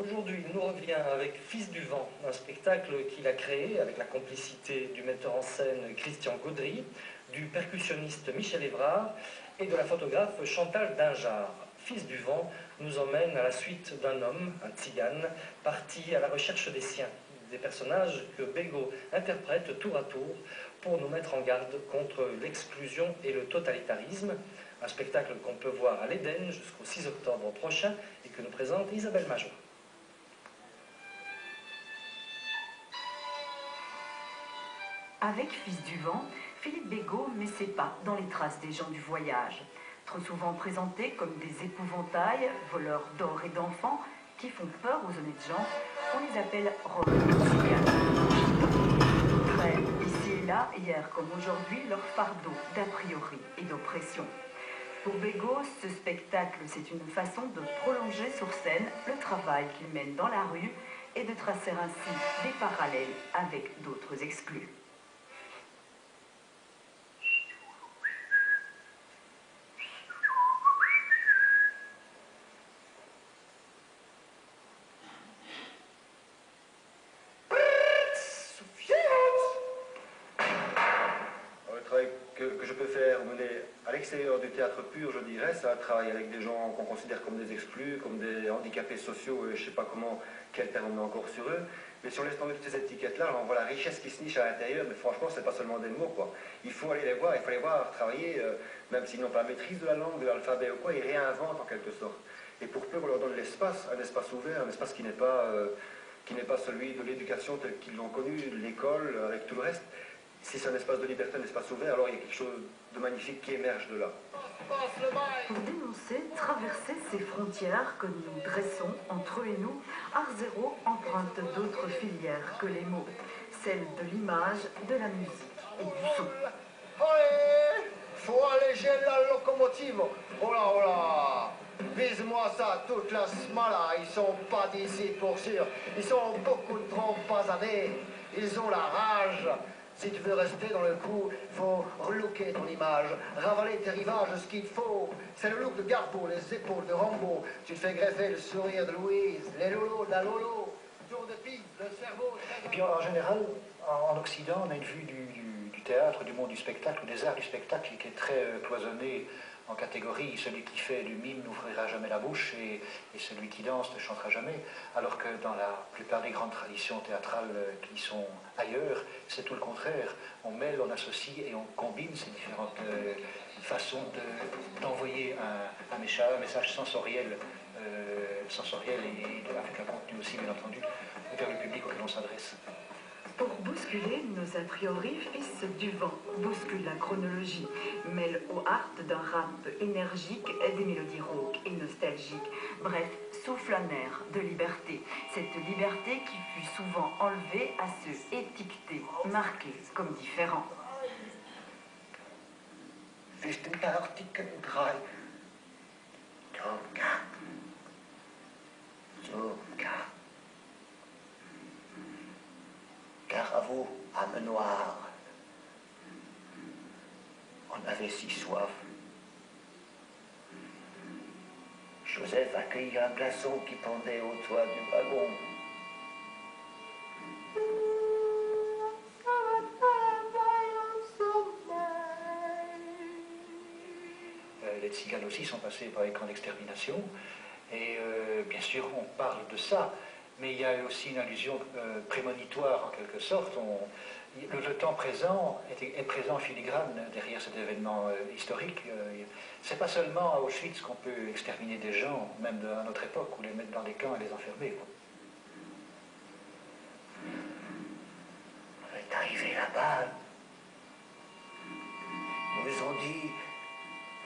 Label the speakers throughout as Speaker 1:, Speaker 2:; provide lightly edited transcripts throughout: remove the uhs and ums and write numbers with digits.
Speaker 1: Aujourd'hui, il nous revient avec Fils du vent, un spectacle qu'il a créé avec la complicité du metteur en scène Christian Gaudry, du percussionniste Michel Évrard et de la photographe Chantal Dingeard. Fils du vent nous emmène à la suite d'un homme, un tzigane, parti à la recherche des siens, des personnages que Bégaud interprète tour à tour pour nous mettre en garde contre l'exclusion et le totalitarisme. Un spectacle qu'on peut voir à l'Éden jusqu'au 6 octobre prochain et que nous présente Isabelle Major.
Speaker 2: Avec Fils du vent, Philippe Bégaud met ses pas dans les traces des gens du voyage. Trop souvent présentés comme des épouvantails, voleurs d'or et d'enfants, qui font peur aux honnêtes gens, on les appelle Roms ou Tziganes. Ils traînent ici et là, hier comme aujourd'hui, leur fardeau d'a priori et d'oppression. Pour Bégaud, ce spectacle, c'est une façon de prolonger sur scène le travail qu'il mène dans la rue et de tracer ainsi des parallèles avec d'autres exclus.
Speaker 3: Que je peux faire mener à l'extérieur du théâtre pur, je dirais, c'est un travail avec des gens qu'on considère comme des exclus, comme des handicapés sociaux, et je ne sais pas comment, quel terme on met encore sur eux. Mais si on laisse tomber toutes ces étiquettes-là, on voit la richesse qui se niche à l'intérieur, mais franchement, c'est pas seulement des mots, quoi. Il faut aller les voir, il faut les voir travailler, même s'ils n'ont pas la maîtrise de la langue, de l'alphabet ou quoi, ils réinventent en quelque sorte. Et pour peu qu'on leur donne l'espace, un espace ouvert, un espace qui n'est pas celui de l'éducation tel qu'ils l'ont connu, l'école, avec tout le reste. Si c'est un espace de liberté, un espace ouvert, alors il y a quelque chose de magnifique qui émerge de là.
Speaker 2: Pour dénoncer, traverser ces frontières que nous dressons entre eux et nous, Art Zéro emprunte d'autres filières que les mots, celles de l'image, de la musique et du son.
Speaker 4: Allez, faut alléger la locomotive. Oh là, oh là. Vise-moi ça toute la semaine là. Ils sont pas d'ici pour sûr. Ils ont beaucoup trop basanés. Ils ont la rage. Si tu veux rester dans le coup, il faut relooker ton image, ravaler tes rivages, ce qu'il faut. C'est le look de Garbo, les épaules de Rambo. Tu te fais greffer le sourire de Louise, les lolos de la Lolo, tour de piste, le cerveau...
Speaker 5: Et puis en général, en Occident, on a une vue du théâtre, du monde du spectacle, des arts du spectacle qui est très cloisonnée en catégories. Celui qui fait du mime n'ouvrira jamais la bouche et celui qui danse ne chantera jamais. Alors que dans la plupart des grandes traditions théâtrales qui sont ailleurs, c'est tout le contraire. On mêle, on associe et on combine ces différentes façons d'envoyer un message sensoriel, et avec un contenu aussi, bien entendu, vers le public auquel on s'adresse.
Speaker 2: Pour bousculer nos a priori, Fils du vent bouscule la chronologie, mêle au art d'un rap énergique des mélodies rauques et nostalgiques. Bref, souffle un air de liberté. Cette liberté qui fut souvent enlevée à ceux étiquetés, marqués comme différents.
Speaker 6: Car à vous, âme noire, on avait si soif. Joseph accueillit un glaçon qui pendait au toit du wagon.
Speaker 5: Les tziganes aussi sont passés par les camps d'extermination, et bien sûr on parle de ça. Mais il y a aussi une allusion prémonitoire en quelque sorte. Le temps présent est présent en filigrane derrière cet événement historique. C'est pas seulement à Auschwitz qu'on peut exterminer des gens, même à notre époque, ou les mettre dans des camps et les enfermer.
Speaker 6: On est arrivé là-bas. Ils nous ont dit,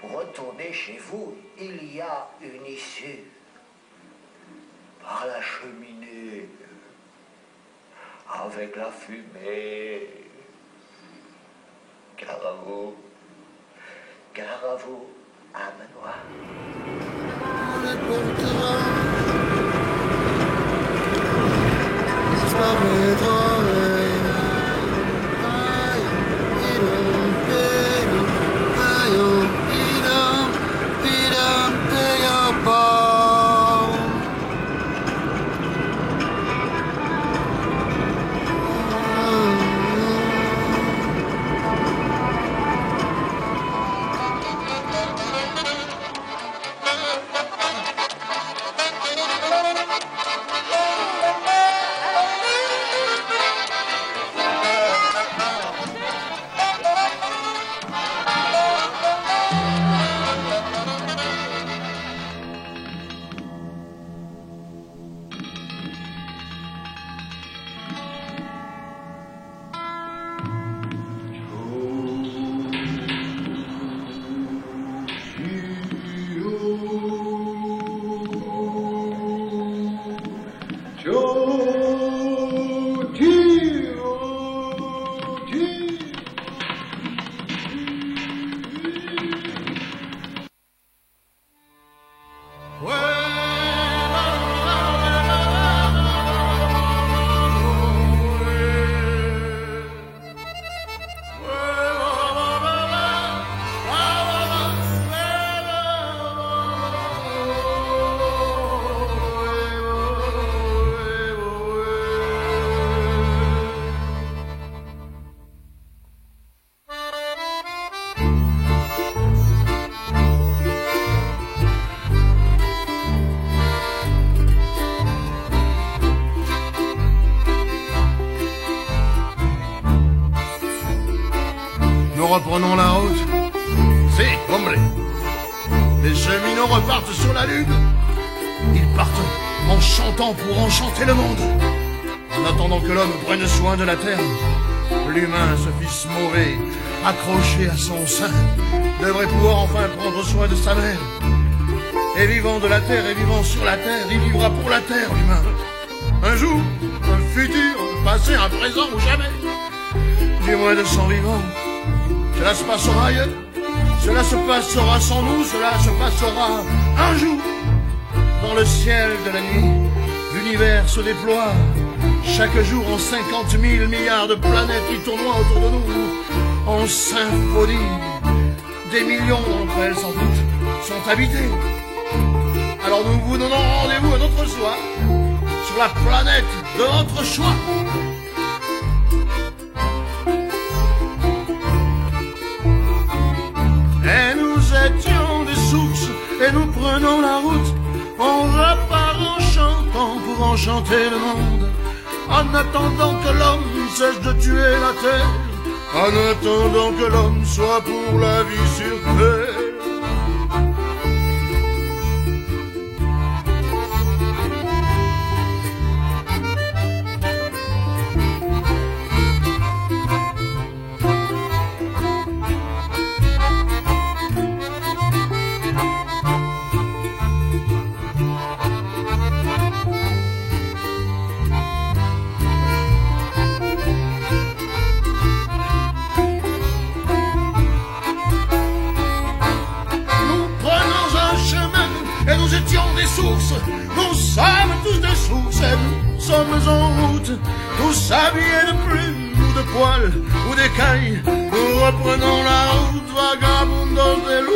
Speaker 6: pour retourner chez vous, il y a une issue. Par la cheminée. Avec la fumée. Gare à vous, âme noire.
Speaker 7: Nous reprenons la route. C'est hombre. Les cheminots repartent sur la lune. Ils partent en chantant pour enchanter le monde. En attendant que l'homme prenne soin de la terre, l'humain, ce fils mauvais, accroché à son sein, devrait pouvoir enfin prendre soin de sa mère. Et vivant de la terre et vivant sur la terre, il vivra pour la terre, l'humain. Un jour, un futur, un passé, un présent ou jamais. Du moins de son vivant. Cela se passera ailleurs, cela se passera sans nous, cela se passera un jour. Dans le ciel de la nuit, l'univers se déploie, chaque jour en 50 000 milliards de planètes qui tournoient autour de nous, en symphonie. Des millions d'entre elles, sans doute, sont habitées. Alors nous vous donnons rendez-vous un autre soir, sur la planète de votre choix. Et nous étions des sources, et nous prenons la route. On repart en chantant pour enchanter le monde. En attendant que l'homme cesse de tuer la terre. En attendant que l'homme soit pour la vie sur terre. Nous sommes tous des sources et nous sommes en route, tous habillés de plumes ou de poils ou d'écailles. Nous reprenons la route vagabondos des loups.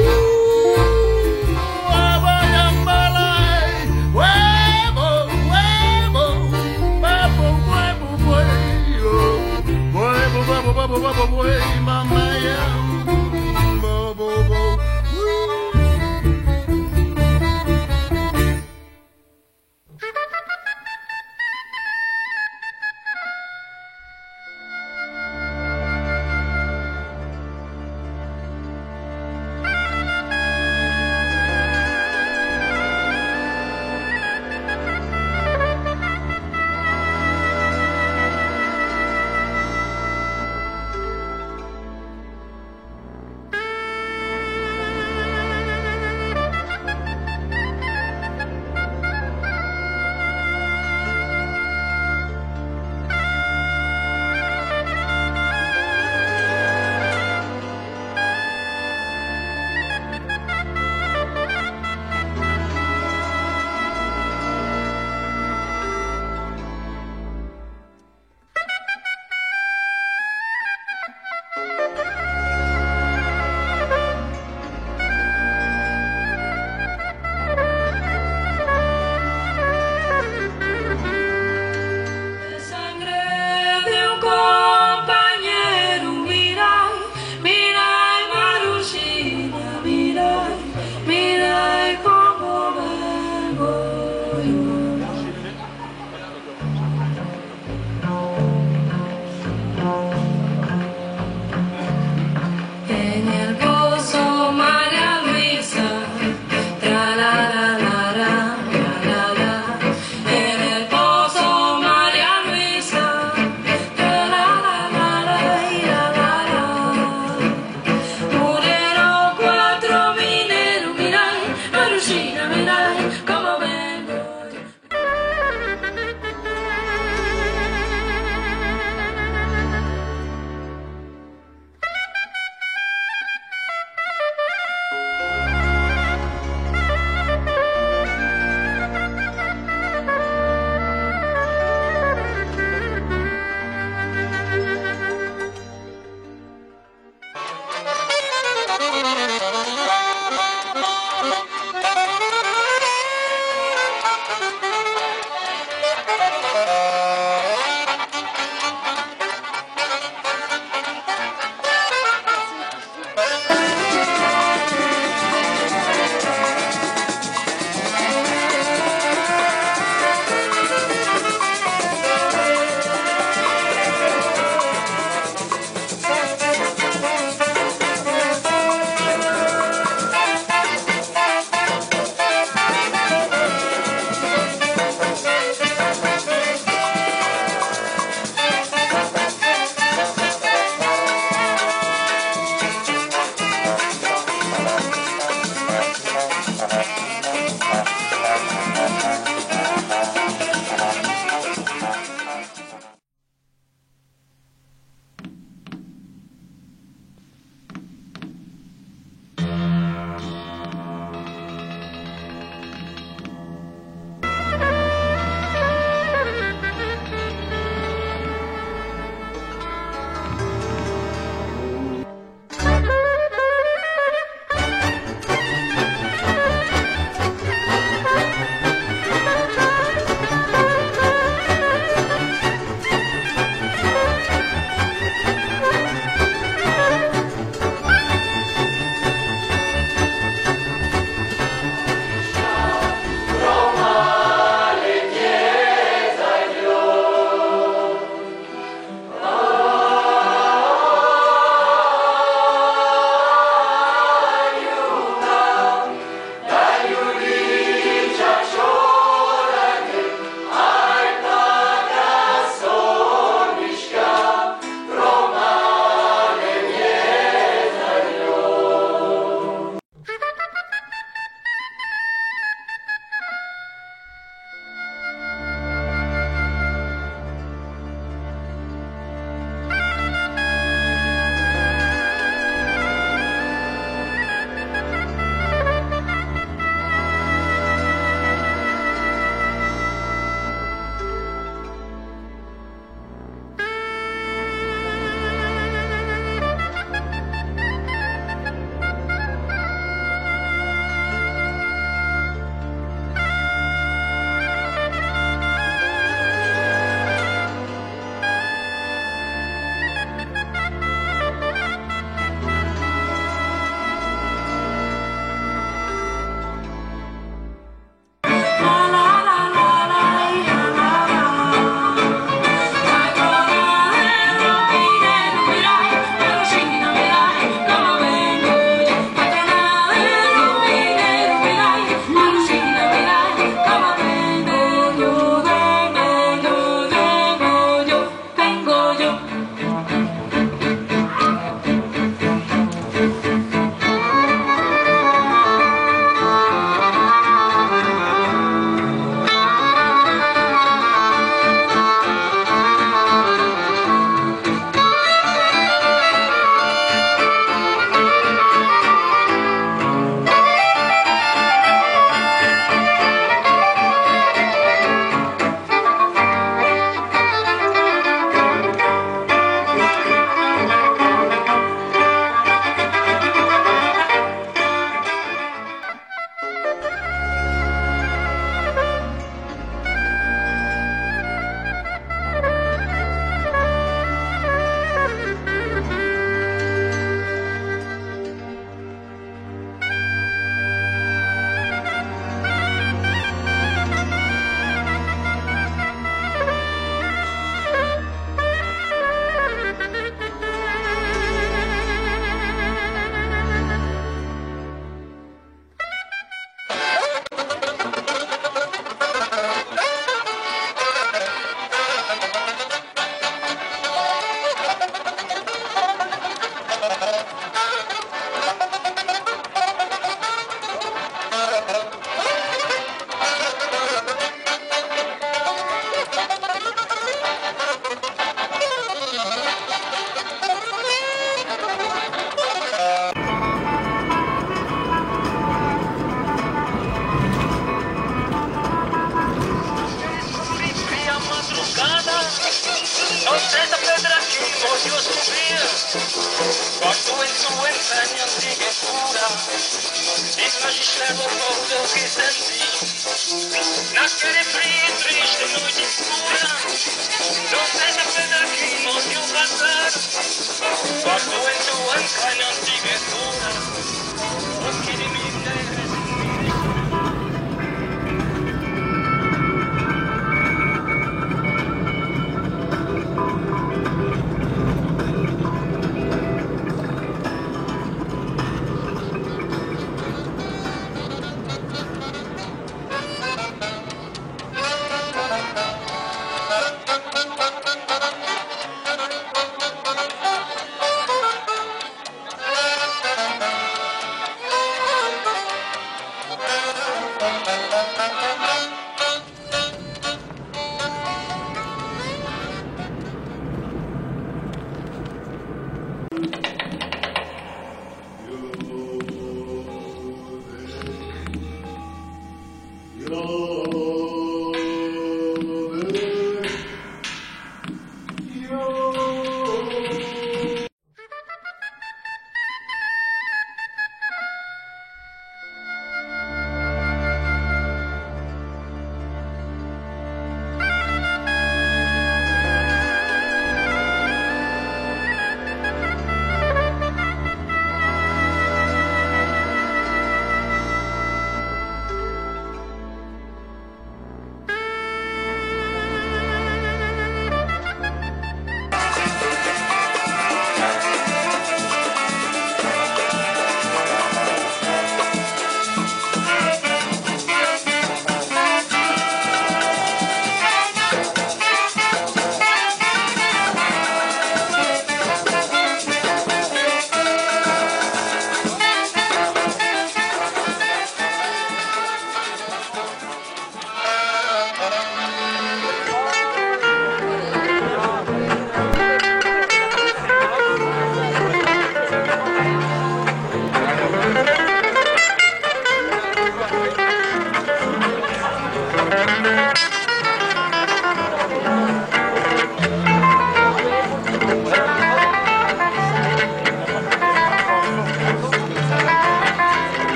Speaker 8: Quando em sua entraña sigue Izmažišlého poudoky zemří, na které prý triste noite escura, não seja pedaquim, onde o bazar, quando em tua canha antiga escura, o que de mim deve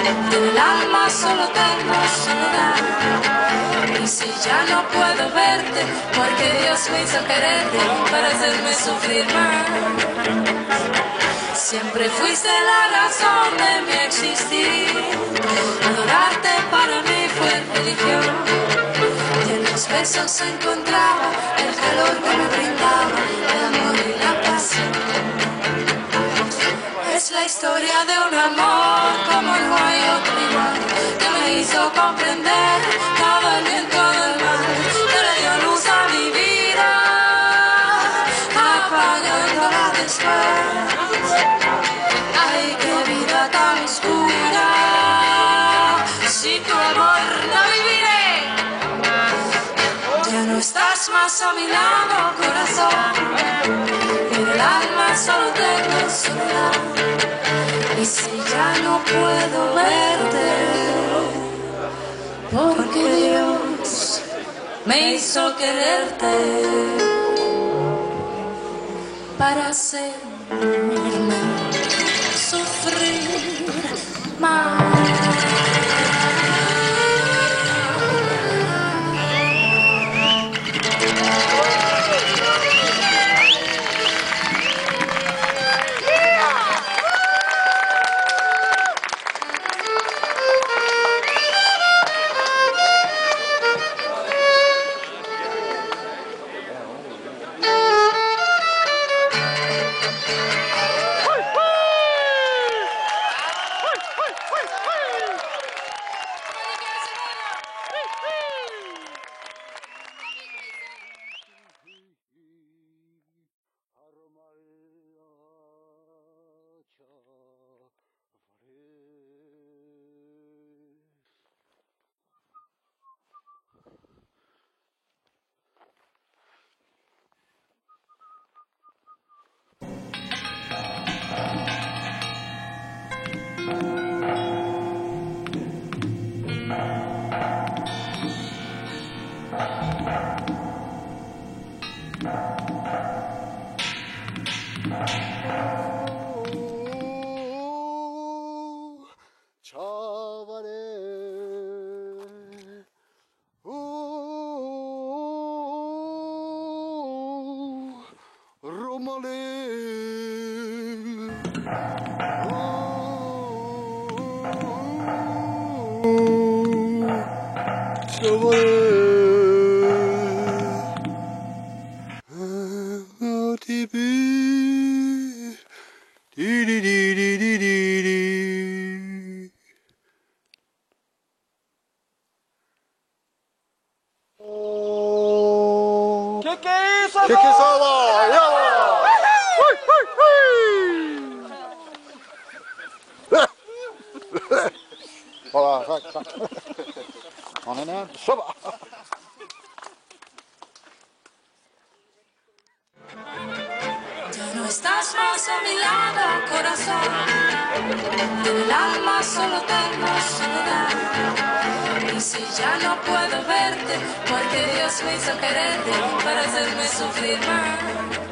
Speaker 9: En el alma solo tengo soledad. Y si ya no puedo verte, porque Dios me hizo quererte para hacerme sufrir más. Siempre fuiste la razón de mi existir. Adorarte para mí fue religión. Y en los besos se encontraba el calor que me brindaba el amor y la pasión. Es la historia de un amor como no hay otro igual, que me hizo comprender todo el bien, todo el mal, que le dio luz a mi vida, apagándola después. Ay, qué vida tan oscura, sin tu amor no viviré. Ya no estás más a mi lado, corazón, en el alma solo tengo soledad. Y si ya no puedo verte, porque Dios me hizo quererte para hacerme sufrir más.
Speaker 10: Voilà, ça. On en a un, ça va.
Speaker 9: Ya no estás más a mi lado, corazón. En el alma solo tengo soledad. Y si ya no puedo verte, porque Dios me hizo quererte para hacerme sufrir más.